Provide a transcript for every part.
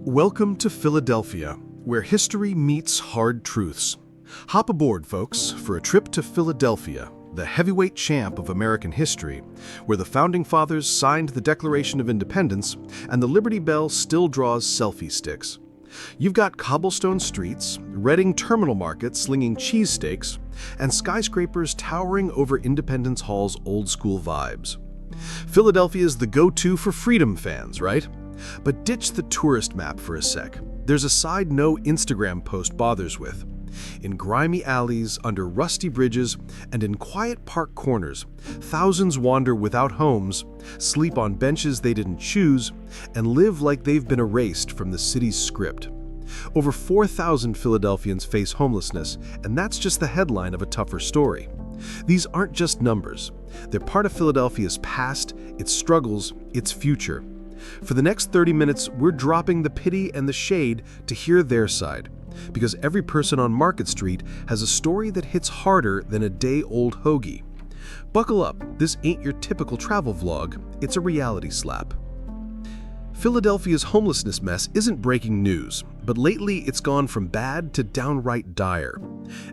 Welcome to Philadelphia, where history meets hard truths. Hop aboard, folks, for a trip to Philadelphia, the heavyweight champ of American history, where the Founding Fathers signed the Declaration of Independence and the Liberty Bell still draws selfie sticks. You've got cobblestone streets, Reading terminal markets slinging cheesesteaks, and skyscrapers towering over Independence Hall's old-school vibes. Philadelphia is the go-to for freedom fans, right? But ditch the tourist map for a sec. There's a side no Instagram post bothers with. In grimy alleys, under rusty bridges, and in quiet park corners, thousands wander without homes, sleep on benches they didn't choose, and live like they've been erased from the city's script. Over 4,000 Philadelphians face homelessness, and that's just the headline of a tougher story. These aren't just numbers. They're part of Philadelphia's past, its struggles, its future. For the next 30 minutes, we're dropping the pity and the shade to hear their side. Because every person on Market Street has a story that hits harder than a day-old hoagie. Buckle up, this ain't your typical travel vlog, it's a reality slap. Philadelphia's homelessness mess isn't breaking news, but lately it's gone from bad to downright dire.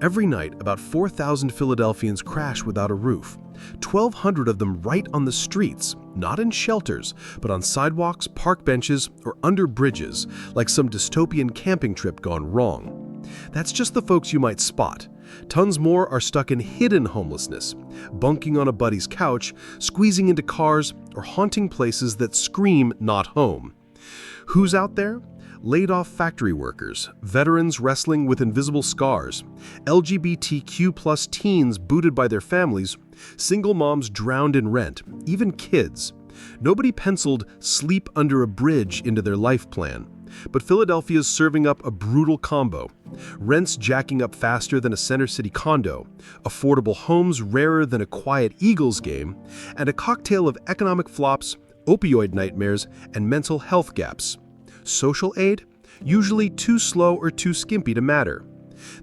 Every night, about 4,000 Philadelphians crash without a roof. 1,200 of them right on the streets, not in shelters, but on sidewalks, park benches, or under bridges, like some dystopian camping trip gone wrong. That's just the folks you might spot. Tons more are stuck in hidden homelessness, bunking on a buddy's couch, squeezing into cars, or haunting places that scream not home. Who's out there? Laid-off factory workers, veterans wrestling with invisible scars, LGBTQ+ teens booted by their families, single moms drowned in rent, even kids. Nobody penciled sleep under a bridge into their life plan. But Philadelphia's serving up a brutal combo. Rents jacking up faster than a center city condo, affordable homes rarer than a quiet Eagles game, and a cocktail of economic flops, opioid nightmares, and mental health gaps. Social aid? Usually too slow or too skimpy to matter.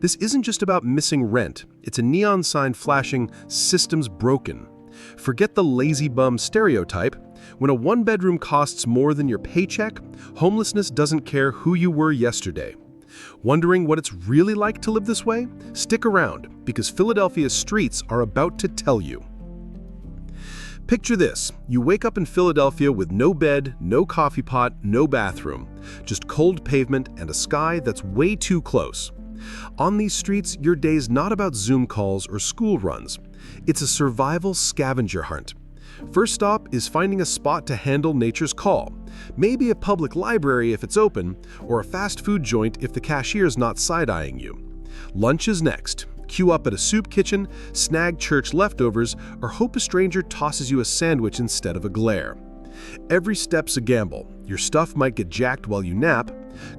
This isn't just about missing rent, it's a neon sign flashing, "System's broken." Forget the lazy bum stereotype. When a one-bedroom costs more than your paycheck, homelessness doesn't care who you were yesterday. Wondering what it's really like to live this way? Stick around, because Philadelphia's streets are about to tell you. Picture this, you wake up in Philadelphia with no bed, no coffee pot, no bathroom, just cold pavement and a sky that's way too close. On these streets, your day's not about Zoom calls or school runs. It's a survival scavenger hunt. First stop is finding a spot to handle nature's call. Maybe a public library if it's open, or a fast food joint if the cashier's not side-eyeing you. Lunch is next. Queue up at a soup kitchen, snag church leftovers, or hope a stranger tosses you a sandwich instead of a glare. Every step's a gamble. Your stuff might get jacked while you nap,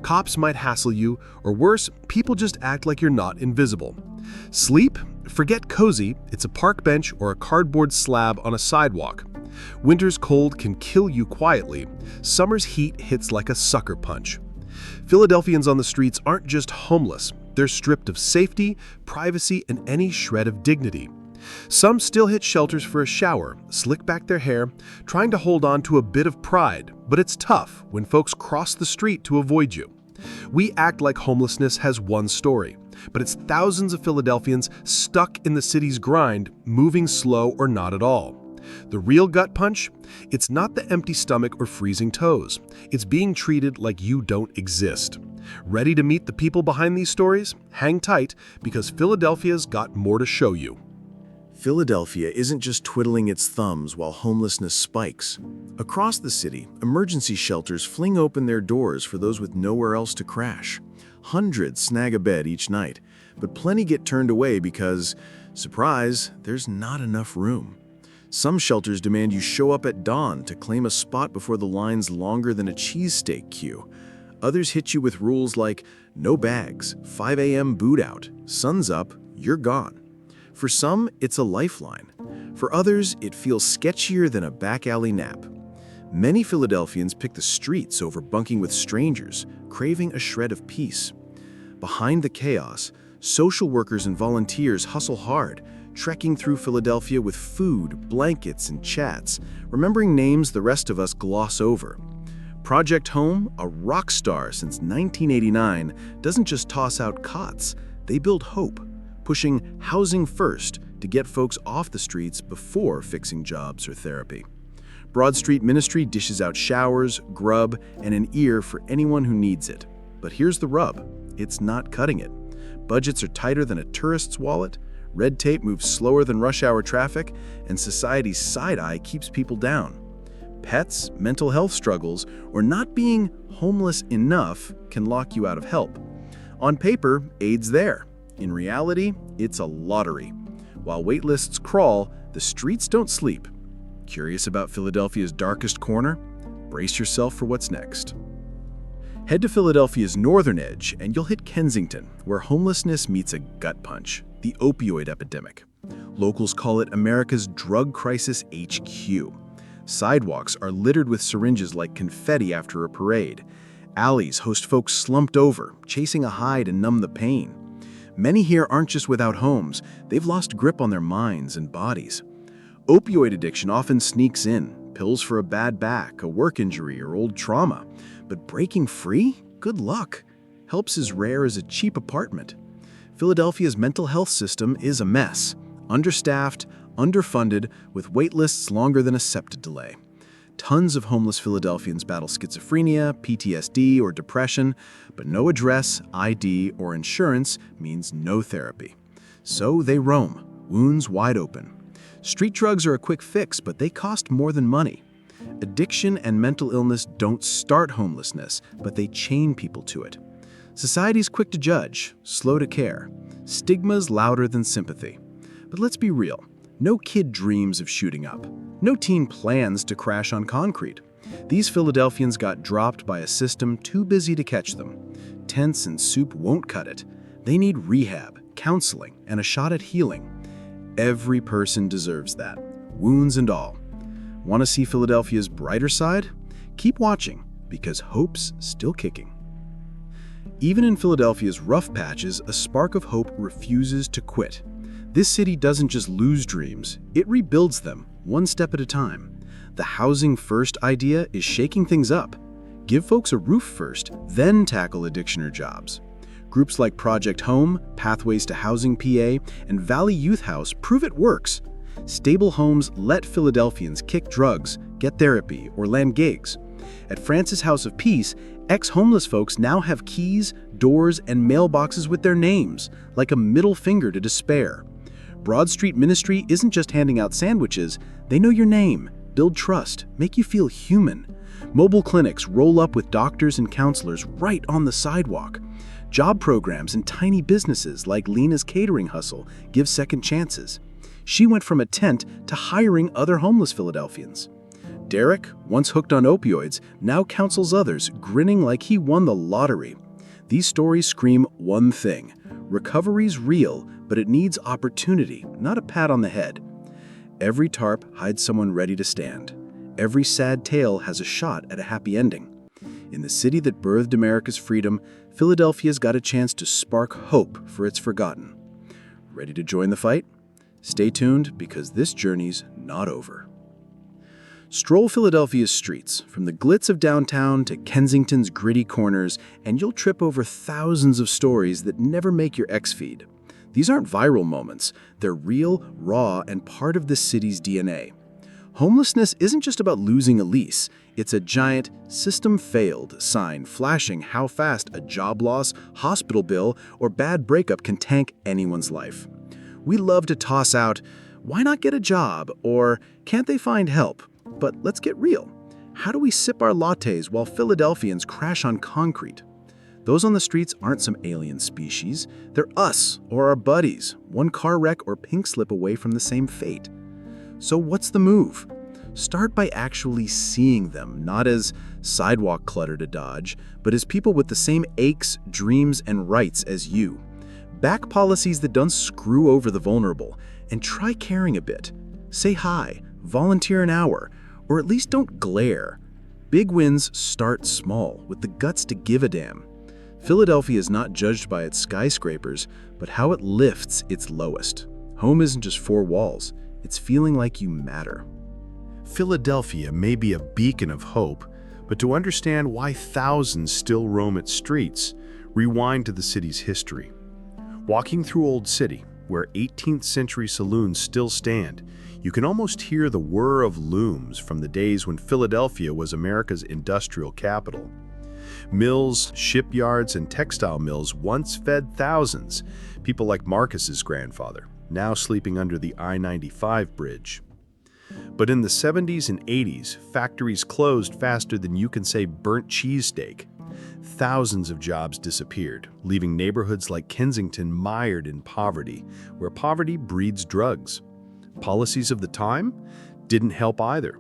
cops might hassle you, or worse, people just act like you're not invisible. Sleep? Forget cozy, it's a park bench or a cardboard slab on a sidewalk. Winter's cold can kill you quietly. Summer's heat hits like a sucker punch. Philadelphians on the streets aren't just homeless. They're stripped of safety, privacy, and any shred of dignity. Some still hit shelters for a shower, slick back their hair, trying to hold on to a bit of pride, but it's tough when folks cross the street to avoid you. We act like homelessness has one story, but it's thousands of Philadelphians stuck in the city's grind, moving slow or not at all. The real gut punch? It's not the empty stomach or freezing toes. It's being treated like you don't exist. Ready to meet the people behind these stories? Hang tight, because Philadelphia's got more to show you. Philadelphia isn't just twiddling its thumbs while homelessness spikes. Across the city, emergency shelters fling open their doors for those with nowhere else to crash. Hundreds snag a bed each night, but plenty get turned away because, surprise, there's not enough room. Some shelters demand you show up at dawn to claim a spot before the line's longer than a cheesesteak queue. Others hit you with rules like no bags, 5 a.m. boot out, sun's up, you're gone. For some, it's a lifeline. For others, it feels sketchier than a back alley nap. Many Philadelphians pick the streets over bunking with strangers, craving a shred of peace. Behind the chaos, social workers and volunteers hustle hard, trekking through Philadelphia with food, blankets, and chats, remembering names the rest of us gloss over. Project Home, a rock star since 1989, doesn't just toss out cots, they build hope, pushing housing first to get folks off the streets before fixing jobs or therapy. Broad Street Ministry dishes out showers, grub, and an ear for anyone who needs it. But here's the rub, it's not cutting it. Budgets are tighter than a tourist's wallet, red tape moves slower than rush hour traffic, and society's side-eye keeps people down. Pets, mental health struggles, or not being homeless enough can lock you out of help. On paper, aid's there. In reality, it's a lottery. While wait lists crawl, the streets don't sleep. Curious about Philadelphia's darkest corner? Brace yourself for what's next. Head to Philadelphia's northern edge and you'll hit Kensington, where homelessness meets a gut punch, the opioid epidemic. Locals call it America's drug crisis HQ. Sidewalks are littered with syringes like confetti after a parade. Alleys host folks slumped over, chasing a high to numb the pain. Many here aren't just without homes, they've lost grip on their minds and bodies. Opioid addiction often sneaks in, pills for a bad back, a work injury, or old trauma. But breaking free? Good luck. Help's as rare as a cheap apartment. Philadelphia's mental health system is a mess. Understaffed, underfunded, with wait lists longer than a SEPTA delay. Tons of homeless Philadelphians battle schizophrenia, PTSD, or depression, but no address, ID, or insurance means no therapy. So they roam, wounds wide open. Street drugs are a quick fix, but they cost more than money. Addiction and mental illness don't start homelessness, but they chain people to it. Society's quick to judge, slow to care. Stigma's louder than sympathy. But let's be real. No kid dreams of shooting up. No teen plans to crash on concrete. These Philadelphians got dropped by a system too busy to catch them. Tents and soup won't cut it. They need rehab, counseling, and a shot at healing. Every person deserves that, wounds and all. Want to see Philadelphia's brighter side? Keep watching, because hope's still kicking. Even in Philadelphia's rough patches, a spark of hope refuses to quit. This city doesn't just lose dreams, it rebuilds them, one step at a time. The housing first idea is shaking things up. Give folks a roof first, then tackle addiction or jobs. Groups like Project Home, Pathways to Housing PA, and Valley Youth House prove it works. Stable homes let Philadelphians kick drugs, get therapy, or land gigs. At Francis House of Peace, ex-homeless folks now have keys, doors, and mailboxes with their names, like a middle finger to despair. Broad Street Ministry isn't just handing out sandwiches, they know your name, build trust, make you feel human. Mobile clinics roll up with doctors and counselors right on the sidewalk. Job programs and tiny businesses like Lena's Catering Hustle give second chances. She went from a tent to hiring other homeless Philadelphians. Derek, once hooked on opioids, now counsels others, grinning like he won the lottery. These stories scream one thing: recovery's real, but it needs opportunity, not a pat on the head. Every tarp hides someone ready to stand. Every sad tale has a shot at a happy ending. In the city that birthed America's freedom, Philadelphia's got a chance to spark hope for its forgotten. Ready to join the fight? Stay tuned, because this journey's not over. Stroll Philadelphia's streets, from the glitz of downtown to Kensington's gritty corners, and you'll trip over thousands of stories that never make your X feed. These aren't viral moments. They're real, raw, and part of the city's DNA. Homelessness isn't just about losing a lease. It's a giant "system failed" sign flashing how fast a job loss, hospital bill, or bad breakup can tank anyone's life. We love to toss out, "Why not get a job?" or "Can't they find help?" But let's get real. How do we sip our lattes while Philadelphians crash on concrete? Those on the streets aren't some alien species. They're us or our buddies, one car wreck or pink slip away from the same fate. So what's the move? Start by actually seeing them, not as sidewalk clutter to dodge, but as people with the same aches, dreams, and rights as you. Back policies that don't screw over the vulnerable, and try caring a bit. Say hi, volunteer an hour, or at least don't glare. Big wins start small, with the guts to give a damn. Philadelphia is not judged by its skyscrapers, but how it lifts its lowest. Home isn't just four walls, it's feeling like you matter. Philadelphia may be a beacon of hope, But to understand why thousands still roam its streets, rewind to the city's history. Walking through Old City, where 18th century saloons still stand, you can almost hear the whir of looms from the days when Philadelphia was America's industrial capital. Mills, shipyards, and textile mills once fed thousands, people like Marcus's grandfather, now sleeping under the I-95 bridge. But in the 70s and 80s, factories closed faster than you can say burnt cheesesteak. Thousands of jobs disappeared, leaving neighborhoods like Kensington mired in poverty, where poverty breeds drugs. Policies of the time didn't help either.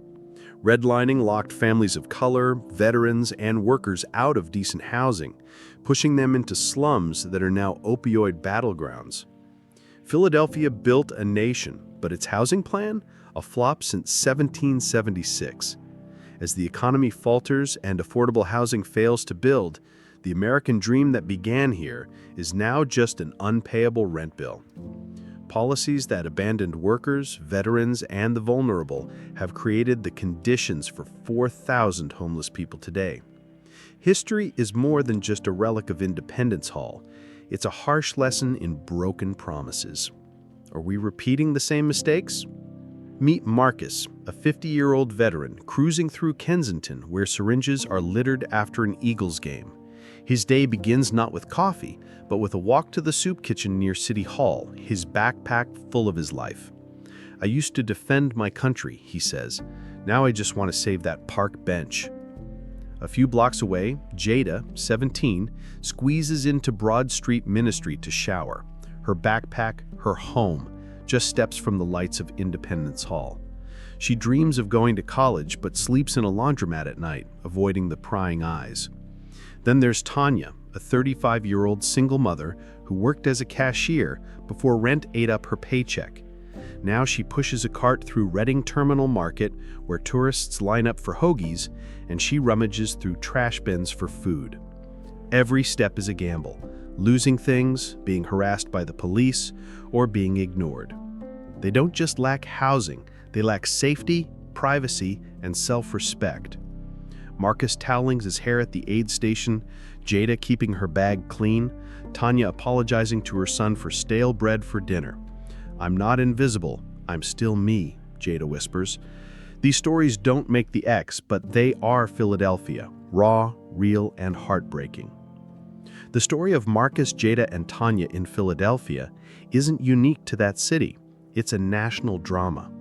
Redlining locked families of color, veterans, and workers out of decent housing, pushing them into slums that are now opioid battlegrounds. Philadelphia built a nation, but its housing plan? A flop since 1776. As the economy falters and affordable housing fails to build, the American dream that began here is now just an unpayable rent bill. Policies that abandoned workers, veterans, and the vulnerable have created the conditions for 4,000 homeless people today. History is more than just a relic of Independence Hall. It's a harsh lesson in broken promises. Are we repeating the same mistakes? Meet Marcus, a 50-year-old veteran cruising through Kensington where syringes are littered after an Eagles game. His day begins not with coffee, but with a walk to the soup kitchen near City Hall, his backpack full of his life. "I used to defend my country," he says. "Now I just want to save that park bench." A few blocks away, Jada, 17, squeezes into Broad Street Ministry to shower. Her backpack, her home, just steps from the lights of Independence Hall. She dreams of going to college but sleeps in a laundromat at night, avoiding the prying eyes. Then there's Tanya, a 35-year-old single mother who worked as a cashier before rent ate up her paycheck. Now she pushes a cart through Reading Terminal Market where tourists line up for hoagies, and she rummages through trash bins for food. Every step is a gamble, losing things, being harassed by the police, or being ignored. They don't just lack housing, they lack safety, privacy, and self-respect. Marcus toweling his hair at the aid station, Jada keeping her bag clean, Tanya apologizing to her son for stale bread for dinner. "I'm not invisible, I'm still me," Jada whispers. These stories don't make the X, but they are Philadelphia, raw, real, and heartbreaking. The story of Marcus, Jada, and Tanya in Philadelphia isn't unique to that city. It's a national drama.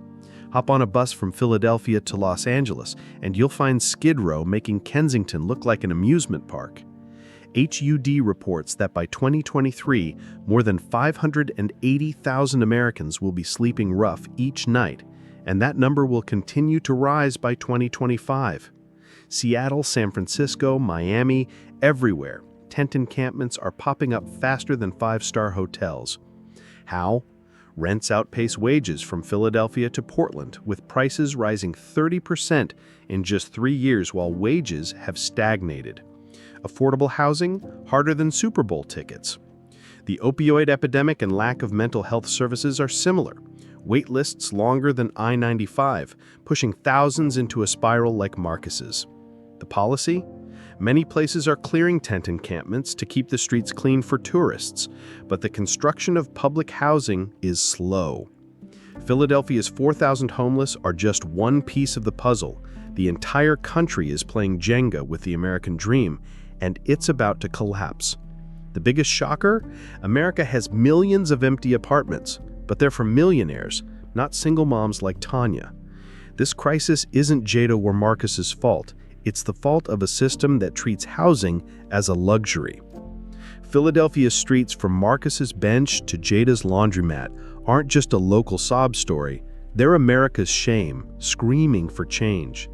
Hop on a bus from Philadelphia to Los Angeles, and you'll find Skid Row making Kensington look like an amusement park. HUD reports that by 2023, more than 580,000 Americans will be sleeping rough each night, and that number will continue to rise by 2025. Seattle, San Francisco, Miami, everywhere, tent encampments are popping up faster than five-star hotels. How? Rents outpace wages from Philadelphia to Portland, with prices rising 30% in just 3 years while wages have stagnated. Affordable housing? Harder than Super Bowl tickets. The opioid epidemic and lack of mental health services are similar. Wait lists longer than I-95, pushing thousands into a spiral like Marcus's. The policy? Many places are clearing tent encampments to keep the streets clean for tourists, but the construction of public housing is slow. Philadelphia's 4,000 homeless are just one piece of the puzzle. The entire country is playing Jenga with the American dream, and it's about to collapse. The biggest shocker? America has millions of empty apartments, but they're for millionaires, not single moms like Tanya. This crisis isn't Jada or Marcus's fault. It's the fault of a system that treats housing as a luxury. Philadelphia's streets from Marcus's bench to Jada's laundromat aren't just a local sob story. They're America's shame, screaming for change.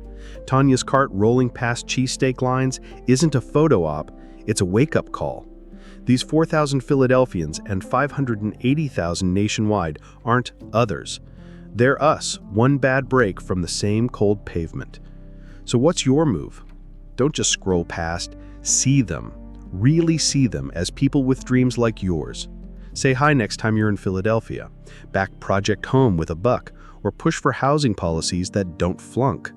Tanya's cart rolling past cheesesteak lines isn't a photo op, it's a wake-up call. These 4,000 Philadelphians and 580,000 nationwide aren't others. They're us, one bad break from the same cold pavement. So what's your move? Don't just scroll past, see them. Really see them as people with dreams like yours. Say hi next time you're in Philadelphia. Back Project Home with a buck, or push for housing policies that don't flunk.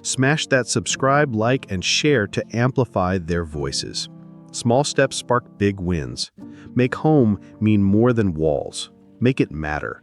Smash that subscribe, like, and share to amplify their voices. Small steps spark big wins. Make home mean more than walls. Make it matter.